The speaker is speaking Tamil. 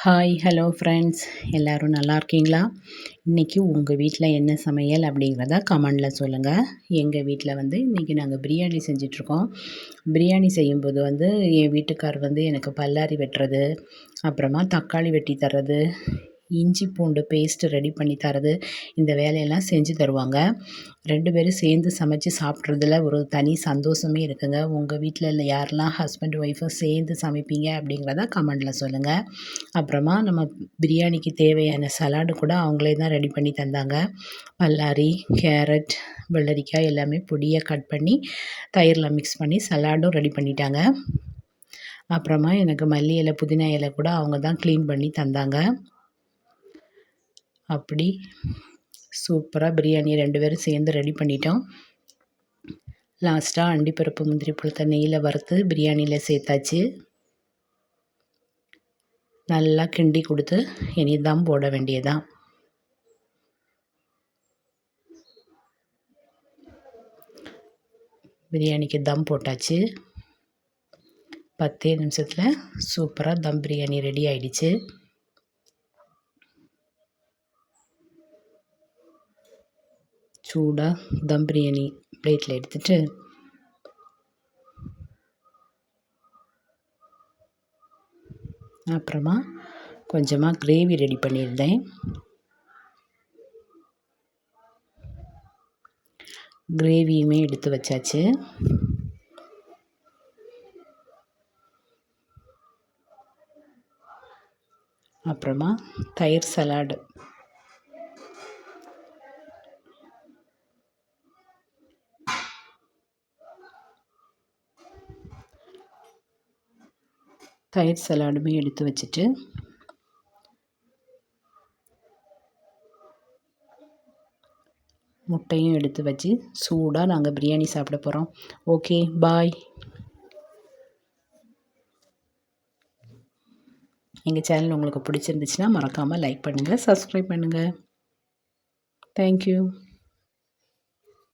ஹாய் ஹலோ ஃப்ரெண்ட்ஸ், எல்லோரும் நல்லா இருக்கீங்களா? இன்றைக்கி உங்கள் வீட்டில் என்ன சமையல் அப்படிங்கிறத கமெண்டில் சொல்லுங்கள். எங்கள் வீட்டில் இன்றைக்கி நாங்கள் பிரியாணி செஞ்சிட்ருக்கோம். பிரியாணி செய்யும்போது என் வீட்டுக்கார் எனக்கு பல்லாரி வெட்டுறது, அப்புறமா தக்காளி வெட்டி தர்றது, இஞ்சி பூண்டு பேஸ்ட்டு ரெடி பண்ணி தரது, இந்த வேலையெல்லாம் செஞ்சு தருவாங்க. 2 பேரும் சேர்ந்து சமைச்சு சாப்பிட்றதுல ஒரு தனி சந்தோஷமே இருக்குங்க. உங்கள் வீட்டில் யாரெல்லாம் ஹஸ்பண்ட் ஒய்ஃபும் சேர்ந்து சமைப்பீங்க அப்படிங்கிறத கமெண்டில் சொல்லுங்கள். அப்புறமா நம்ம பிரியாணிக்கு தேவையான சலாடு கூட அவங்களே தான் ரெடி பண்ணி தந்தாங்க. பல்லாரி, கேரட், வெள்ளரிக்காய் எல்லாமே பொடியாக கட் பண்ணி தயிரில் மிக்ஸ் பண்ணி சலாடும் ரெடி பண்ணிட்டாங்க. அப்புறமா எனக்கு மல்லி இலை, புதினா இலை கூட அவங்க தான் க்ளீன் பண்ணி தந்தாங்க. அப்படி சூப்பராக பிரியாணி 2 பேரும் சேர்ந்து ரெடி பண்ணிட்டோம். லாஸ்ட்டாக அண்டிப்பருப்பு, முந்திரி பருப்பை நெய்யில் வறுத்து பிரியாணியில் சேர்த்தாச்சு. நல்லா கிண்டி கொடுத்து இனி தம் போட வேண்டியதான். பிரியாணிக்கு தம் போட்டாச்சு. 10 நிமிஷத்தில் சூப்பராக தம் பிரியாணி ரெடி ஆயிடுச்சு. சூடாக தம் பிரியாணி பிளேட்டில் எடுத்துகிட்டு அப்புறமா கொஞ்சமாக கிரேவி ரெடி பண்ணியிருந்தேன். கிரேவியுமே எடுத்து வச்சாச்சு. அப்புறமா தயிர் சலாடு, தயிர் சலாடுமே எடுத்து வச்சுட்டு முட்டையும் எடுத்து வச்சு சூடாக நாங்கள் பிரியாணி சாப்பிட போகிறோம். ஓகே, பாய். எங்கள் சேனல் உங்களுக்கு பிடிச்சிருந்துச்சுன்னா மறக்காமல் லைக் பண்ணுங்கள், சப்ஸ்கிரைப் பண்ணுங்கள். தேங்க்யூ.